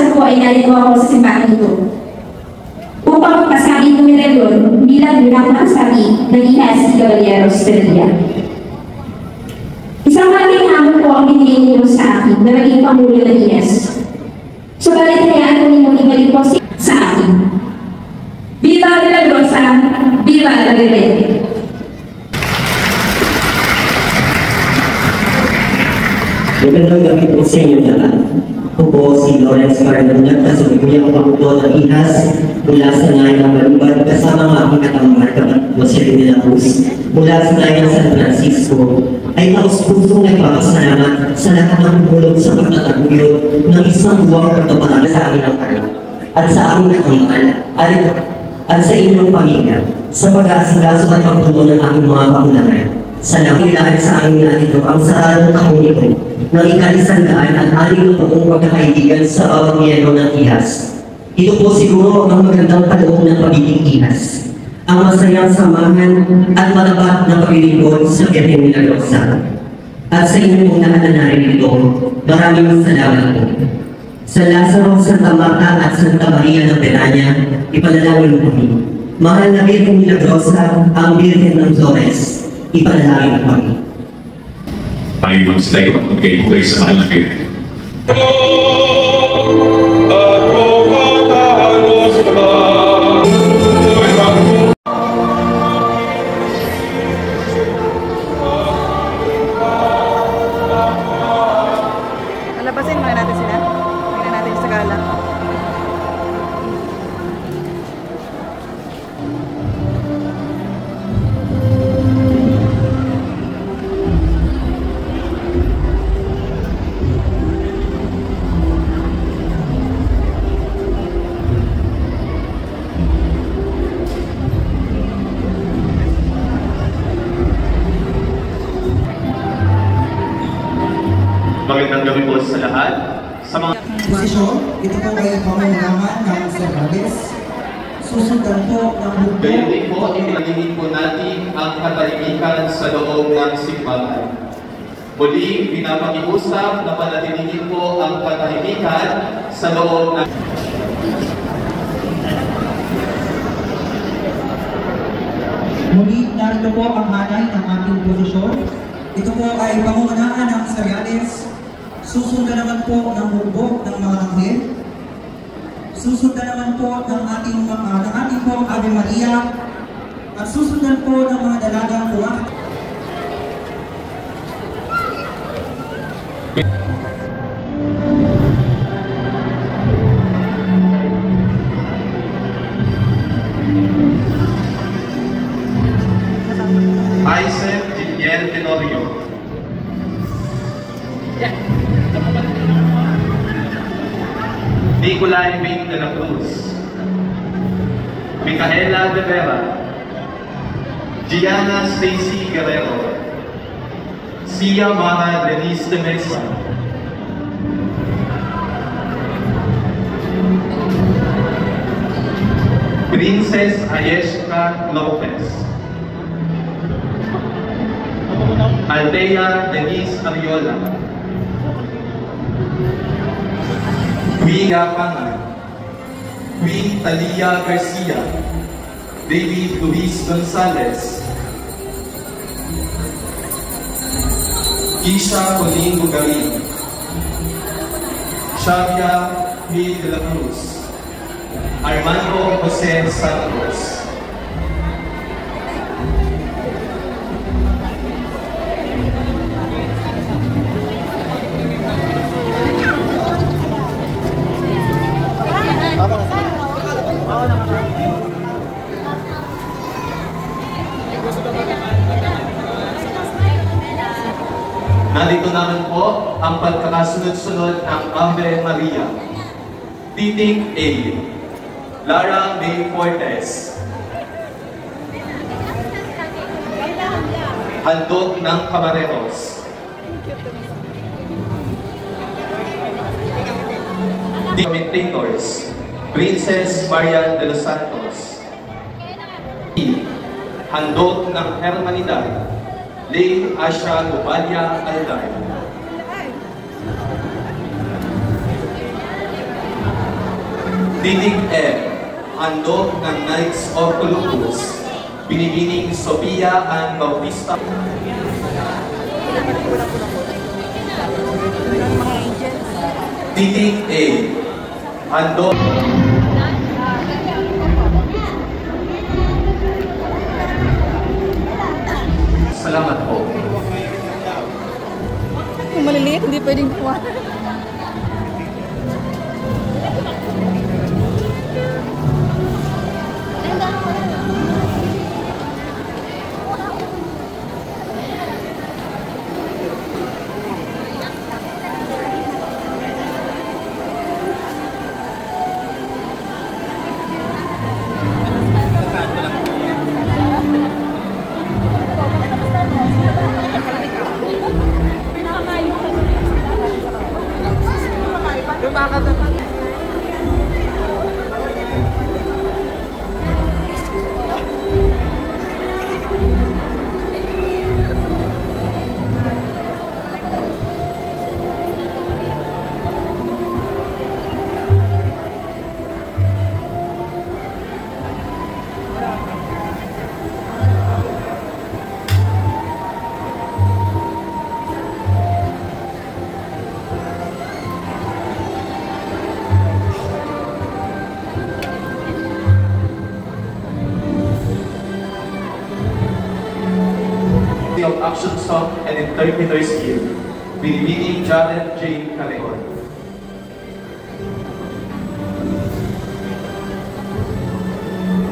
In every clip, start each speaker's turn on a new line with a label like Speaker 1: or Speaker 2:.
Speaker 1: kinabukasan po ay narito ako sa simbahan ito upang ipasagin ng medalyon bilang pinakamasabi ng Ines Caballeros Padilla. Isang malaking hamon po ang binigay ninyo sa akin na maging pangulo ng Ines. Subalit hayaan ko ninyo ibalik po sa akin. Viva la Rosa! Viva la Rebelde!
Speaker 2: Magandang gabi po sa inyo lahat. Ako po si Lawrence Cardinal, kasubiguyang pangulo ng IHAS mula sa Ngayon ng Malibad, kasama ang aking katamar Jose de la Cruz mula sa Ngayon San Francisco, ay taus-pusong nagpapasalamat sa lahat ng tulong sa pagtataguyod ng isang buwang pagtapalan sa amin ng anak at sa aming katamar at sa inyong pamilya sa pag-aasikaso at pagtulong ng aming mga pakulangan. Sa nakilaan sa amin na ito ang saradong taong ito ng ika-100 at 6 taong pagkakaibigan sa bawat miyembro ng IHAS. Ito po siguro ang magandang kaloob ng pagiging IHAS, ang masayang samahan at matapat na paglilingkod sa Birhen Milagrosa. At sa inyong lahat na narito, maraming salamat po. Sa Lazaro, Santa Marta at Santa Maria ng Betania, ipanalangin kami. Mahal na Birhen Milagrosa, ang Birhen ng Flores, ipanalangin kami.
Speaker 3: Panginoon, sila ipagpagkaibigay sa mahal na Birhen.
Speaker 4: Labasin muna natin sila. Tingnan natin sa gala.
Speaker 5: Magandang gabi po sa lahat. Sa mga
Speaker 6: posisyon, ito po ay pamamahaman ng Serrales. Susundan po ng bukto.
Speaker 5: gayon din po, itinagingin po natin ang katahimikan sa loob ng simbahan. Muli, pinapakiusap na panatilingin po ang katahimikan sa loob ng
Speaker 6: Muli, narito po ang hanay ng ating posisyon. Ito po ay pamamahaman ng Serrales. Susundan naman po ng bukbok ng mga anghel. Susundan naman po ng ating po Ave Maria. At susundan po ng mga dalagang buwak.
Speaker 5: Isaac Giliel Tenorio. Nicolay Bing de la Cruz. Micaela de Vera. Gianna Stacy Guerrero. Sia Mara Denise de Mesa. Princess Ayeshka Lopez. Althea Denise Ariola. Queen Yapangan. Queen Talia Garcia. David Luis Gonzalez. Isha Colleen Bugarin. Xavia P. de la Cruz. Armando Jose Santos. Nandito naman po ang pagkakasunod-sunod ng Ave Maria. Titing A. Lara May Fortes. Handog ng Camareros. Commentators. Princess Marian de los Santos. Handog ng Hermanidad. Lay Asha Gubalia Alday. Titig M. Handog ng Knights of Columbus. Binibining Sofia Ann Bautista. Titig A. Handog. Salamat po.
Speaker 4: Yung maliliit, hindi pwedeng kuha.
Speaker 5: Of action song and interpreter skill. Binibining Janet J. Caleon.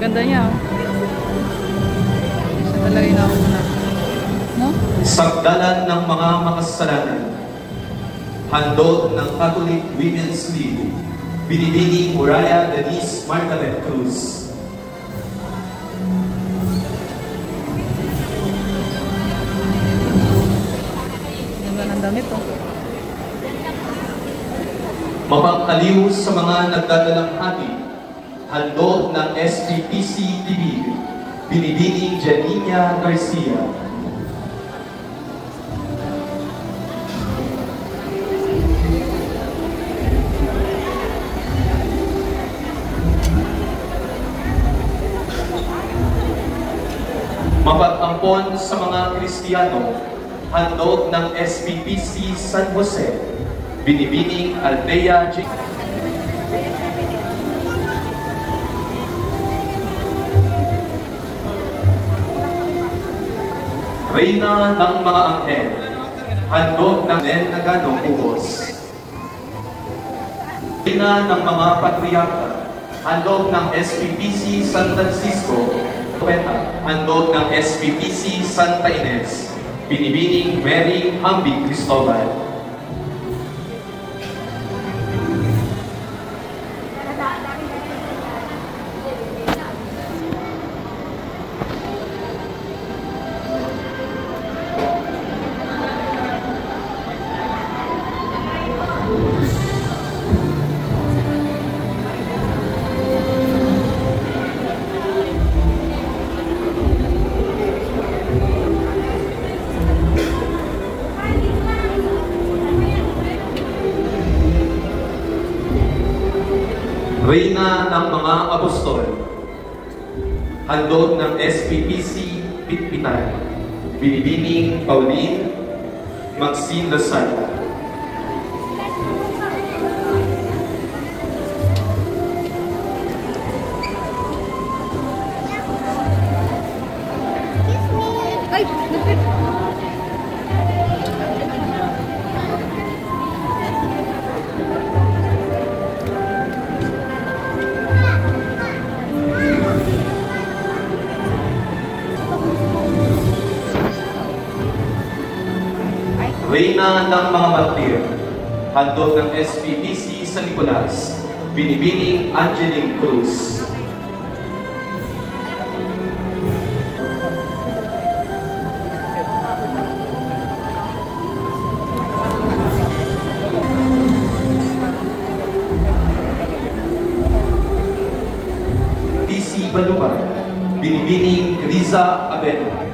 Speaker 4: Ganda niya. Siya talaga yung nauna. No?
Speaker 5: Sagdalan ng mga makasalanan. Handog ng Catholic Women's League. Binibining Muraya Denise Margaret Cruz.
Speaker 4: Damit oh.
Speaker 5: Mapagkaliw sa mga nagdadalang hati, handog ng SPPC TV, binibining Janina Garcia. Mapag-ampon sa mga Kristiyano, handog ng SPPC San Jose, binibining Aldea G. Reyna ng mga Anghel, handog ng Nen Nagano Buhos. Reyna ng mga Patriarka, handog ng SPPC San Francisco, handog ng SPPC Santa Ines, binibining Mary Hambi Cristobal. Reyna ng mga Apostol, handog ng SPPC Pitpitan, binibining Pauline Maxine Lasal. Reyna ng mga Martir, handog ng SPPC San Nicolas, binibining Angeline Cruz. PC Baluban, binibining Riza Abeno.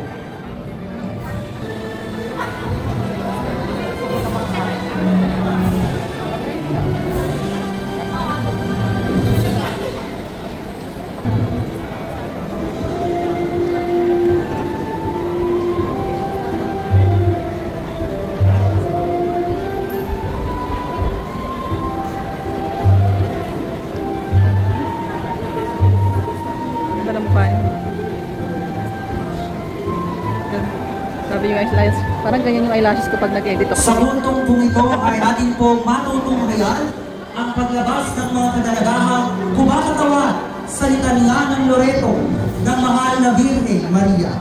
Speaker 4: Fine. Sabi yung eyelashes, parang ganyan yung eyelashes kapag nag-edit ako.
Speaker 6: Sa puntong pong ito ay atin pong matutunghayan ang paglabas ng mga kadalagahang kumakatawan sa litanya ng Loreto ng mahal na Birhen Maria.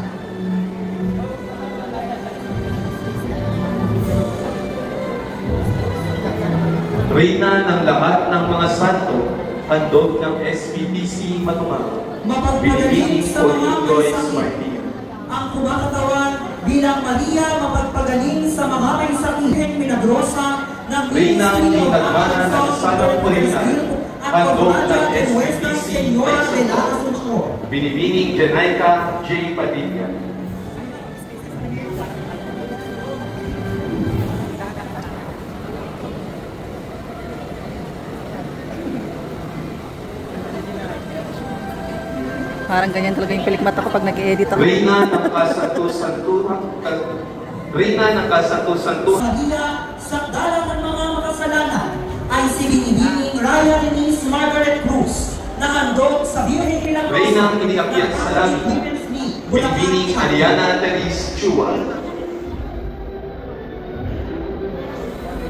Speaker 5: Reyna ng lahat ng mga santo, handog ng SBTC Matumaw.
Speaker 6: Mapagpagaling sa mga may
Speaker 5: Joyce
Speaker 6: sakit.
Speaker 5: Martin.
Speaker 6: Ang kumakatawan bilang Maria mapagpagaling sa mga may sakit. Milagrosa ng
Speaker 5: Reyna ng
Speaker 6: Ministry of
Speaker 5: Tinagmana ng
Speaker 6: Action
Speaker 5: Sanang Puritan,
Speaker 6: at
Speaker 5: handog ng
Speaker 6: Coronada de Nuestra
Speaker 5: SBTC
Speaker 6: Señora de la
Speaker 5: Mexico.
Speaker 6: Asunción.
Speaker 5: Binibining Jenaika J. Padilla.
Speaker 4: Parang ganyan talaga yung pelikmata ko pag nag-edit ako.
Speaker 5: Reyna ng kasanto-santuhan. Reyna ng kasanto-santuhan.
Speaker 6: Maria, sa dalang ng mga makasalanan ay si Binibining Raya Denise Margaret Cruz na handog sa Birhen Milagrosa.
Speaker 5: Reyna ang iniakyat sa langit. Binibining Ariana Teres Chua.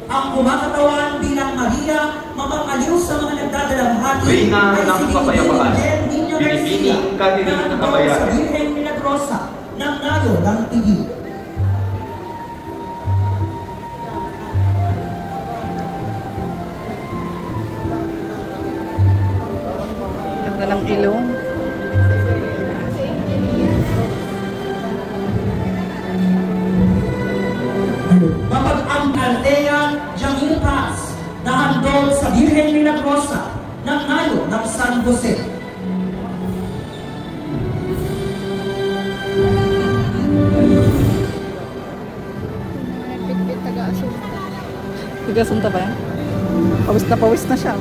Speaker 6: Ang kumakatawan bilang Maria, mapapaliw sa mga nagdadalamhati
Speaker 5: Reyna
Speaker 6: ay
Speaker 5: ng
Speaker 6: si
Speaker 5: kapayapaan.
Speaker 6: Binibining Niño Garcia
Speaker 5: Binibining Catherine
Speaker 6: na handog
Speaker 5: Kabayaran.
Speaker 6: sa Birhen Milagrosa ng Nayo ng Tigil.
Speaker 4: Ganda ng ilong.
Speaker 6: Mapag-ang Altea Jamil Paz na handog sa Birhen Milagrosa ng Nayo ng San Jose.
Speaker 4: Tigasunta ba yan? Pawis na siya.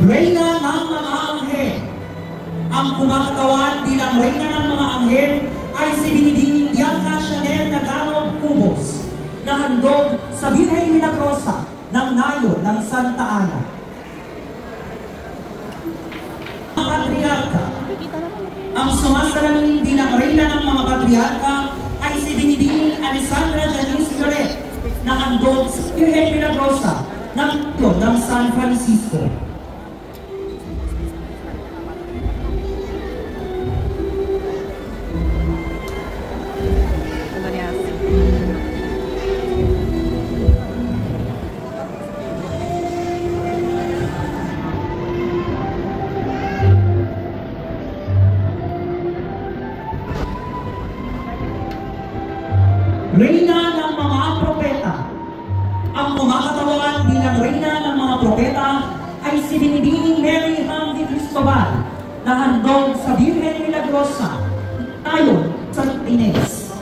Speaker 6: Reyna ng mga anghel. Ang kumakatawan bilang Reyna ng mga anghel ay si Binibining Bianca Chanel Nagarro Cubos na handog sa Birhen Milagrosa ng Nayo ng Santa Ana. Ang patriarka. Ang sumasalamin bilang Reyna ng mga patriarka ay si Binibining Alessandra Janice Lloret na handog sa Birhen Milagrosa ng San Francisco.
Speaker 4: Ganda niya.
Speaker 6: Reyna ng mga propeta. Ang kumakatawan bilang Reyna ng mga propeta ay si Binibining Mary Ham de Cristobal na handog sa Birhen Milagrosa tayo sa Ines.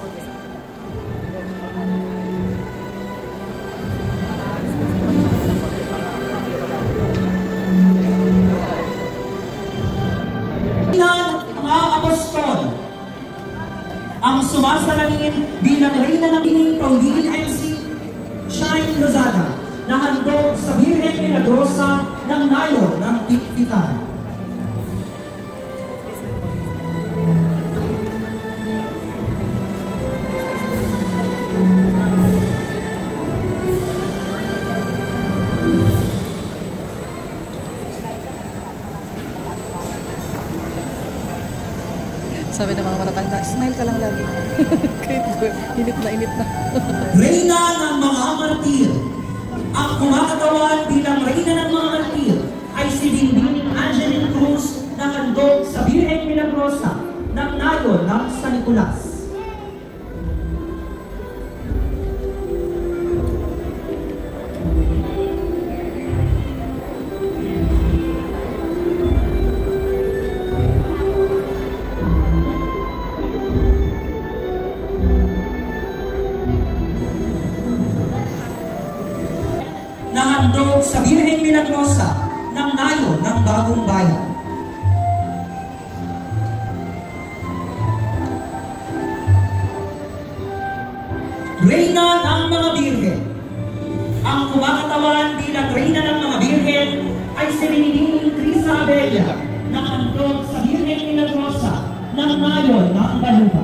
Speaker 6: Reyna ng mga apostol. Ang sumasalamin bilang Reyna ng Pining Paulini MC Shine Lozada na handog sa Birhen Milagrosa ng Nayo ng Tiktikan.
Speaker 4: Sabi ng mga matatanda, smile ka lang lagi. Kahit init na.
Speaker 6: Reyna ng mga martir. Ang kumakatawan bilang Reyna ng mga martir ay si Binibining Angeline Cruz na handog sa Birhen Milagrosa ng Nayo ng San Nicolas. Na handog sa Birhen Milagrosa ng Nayo ng Bagong Bayan. Reyna ng mga Birhen. Ang kumakatawan bilang Reyna ng mga Birhen ay si Isabela na handog sa Birhen Milagrosa ng Mayon ng Baluba.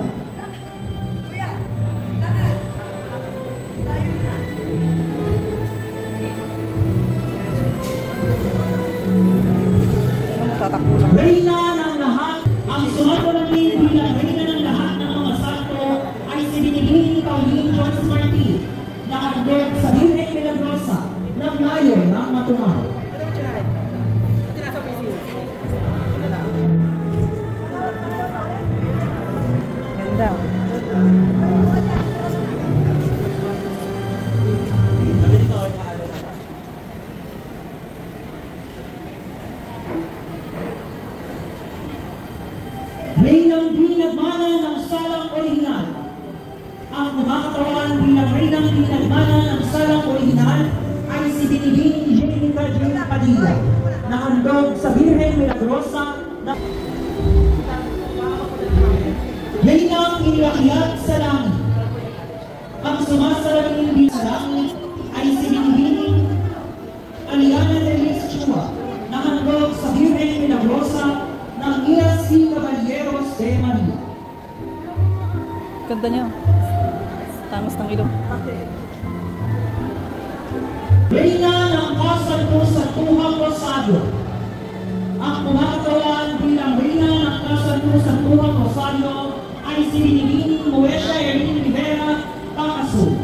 Speaker 4: Tatakbo lang.
Speaker 6: Reyna ng lahat, ang sumasalangin bilang Reyna ng lahat ng mga santo ay si Binibining Pauline Jones Martin na handog sa Birhen Milagrosa ng Mayon ng Matumal.
Speaker 4: Ganda.
Speaker 6: Reynang binagmana ng salang orihinal. Ang kumakatawan bilang Reynang binagmana ng salang orihinal ay si Binibining Jenica Jane Padilla na handog sa Birhen Milagrosa na Reynang inilakyat sa langit. Ang sumasalangin din sa langit ay si Binibining Aliana Delis Chua na handog sa Birhen Milagrosa ng ESC Caballeros de Maria.
Speaker 4: Ganda niya. Tangos ng ilong.
Speaker 6: Reyna ng Kasanto-Santuhang Rosario. Ang kumakatawan bilang Reyna ng Kasanto-Santuhang Rosario ay si Binibining Moesha Erin Rivera Pakaso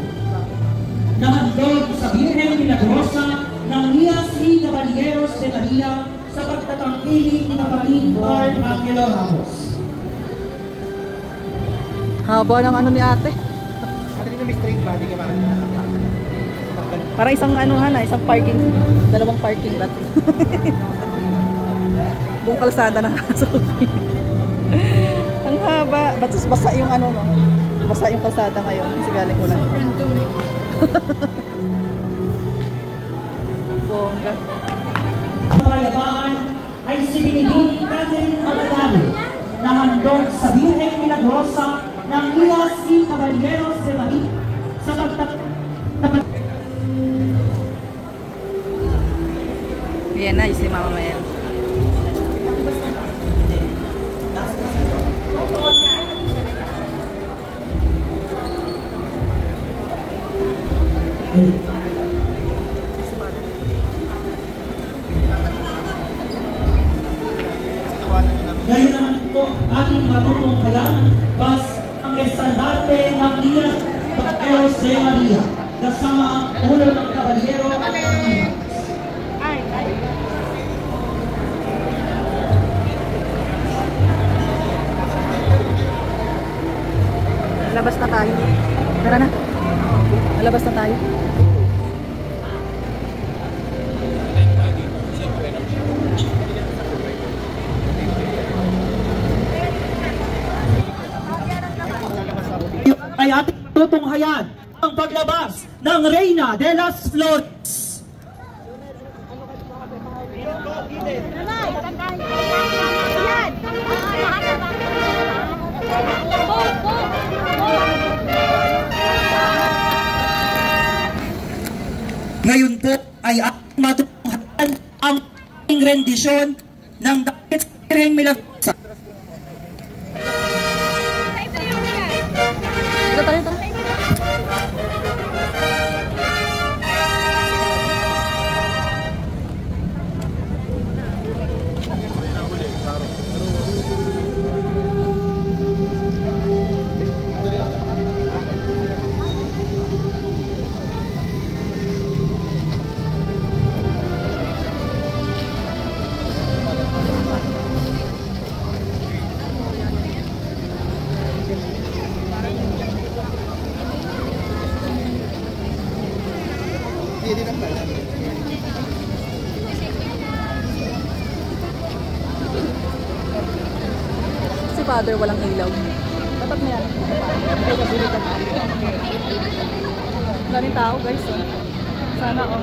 Speaker 6: na handog sa Birhen Milagrosa ng ESC Caballeros de Maria sa pagtatangkiling ni kapatid Carl Angelo Ramos.
Speaker 4: Haba ng ano ni ate. Para isang ano isang parking, dalawang parking lot. Buong kalsada na nakasulti. Ang haba. Ba't basa yung ano no? Basa yung kalsada ngayon. Kasi galing ko lang. Bongga.
Speaker 6: Ang kayabaan ay si Binibining Catherine Aladano na handog sa Birhen Milagrosa ng ESC Caballeros de Maria sa
Speaker 4: Yan na, si Mama Maya.
Speaker 6: Ngayon naman po ating matutunghayan bas ang estandarte ng ESC Caballeros de Maria kasama ang ulo ng Caballero at ng
Speaker 4: Labas na tayo. Tara na. Labas na tayo.
Speaker 6: ay ating tutunghayan ang paglabas ng Reyna de las Flores. Ngayon po ay ating matutunghayan ang rendisyon ng David Birhen Milagrosa.
Speaker 4: Si Father walang ilaw. Tapat na yan. Maraming tao guys. Sana oh.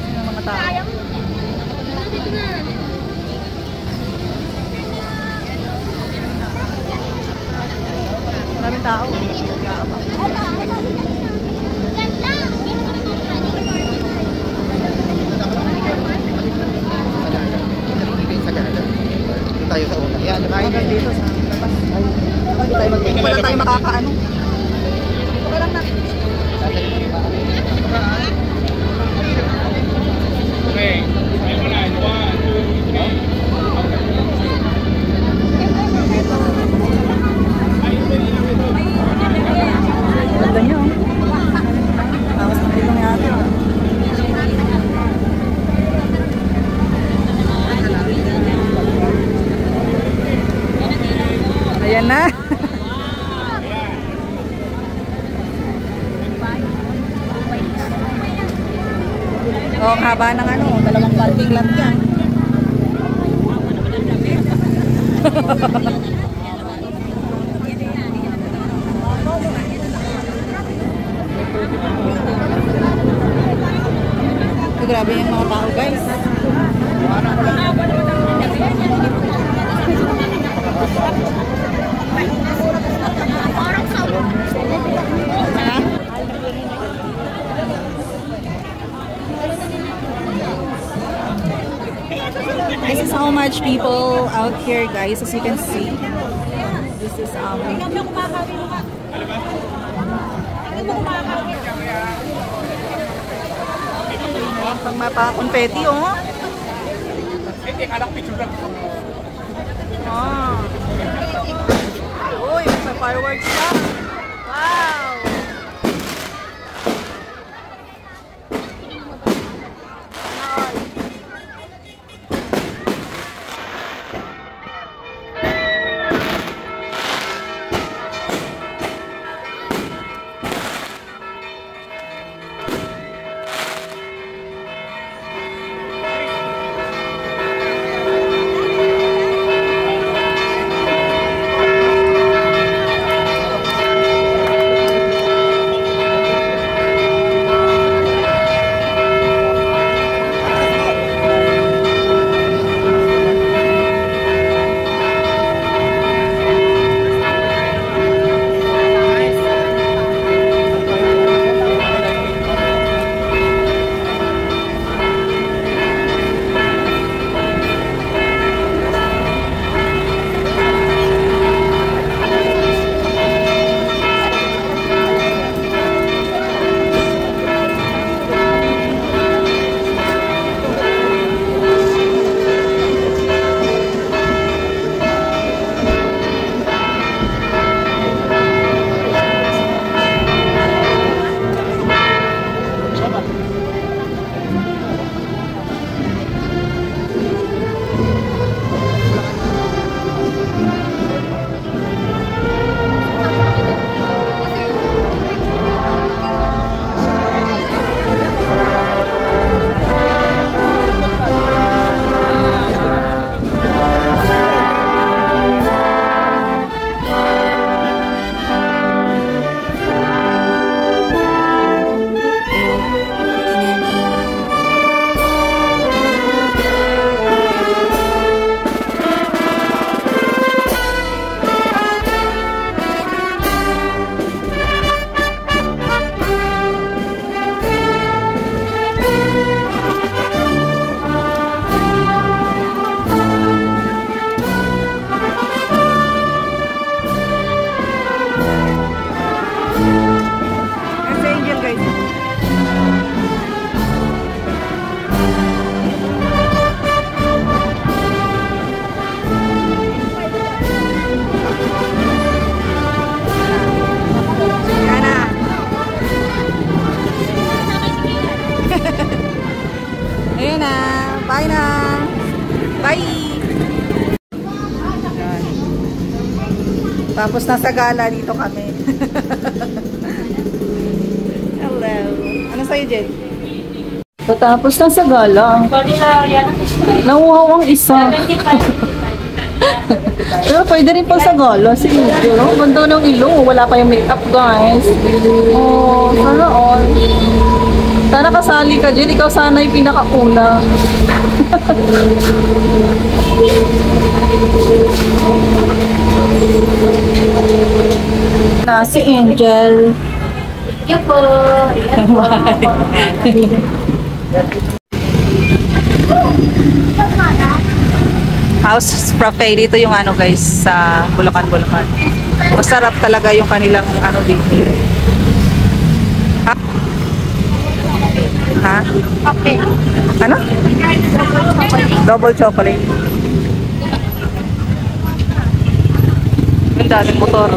Speaker 4: Sino ang mga tao? Maraming tao. Hanggang dito sa labas. Wala tayo makakaano. Okay lang natin. Ganda niyo. Tapos na dito ng ate. Ayan na. Oh, ang haba ng ano, dalawang parking lot yan. Grabe yung mga tao, guys. This is how much people out here, guys, as you can see. This is pang mapa-confetti, oh. Ah. Uy, may fireworks na. Wow! Bye na. Bye. Ayan. Tapos nasa gala dito kami. Hello. Ano sa'yo, Jen?
Speaker 7: Tapos na sa gala. Nauhaw ang isa. Pero pwede rin pa sa gala. Sige, pero ganda ng ilong. Wala pa yung makeup, guys. Oh, sana all. Sana kasali ka, Jen. Ikaw sana yung pinakauna. Na si Angel.
Speaker 1: Thank you po.
Speaker 7: House Frappe. Dito yung ano guys, sa Bulacan. Masarap talaga yung kanilang ano dito. Ha? Ha?
Speaker 1: Okay.
Speaker 7: Ano? Double chocolate. Ang daming motor.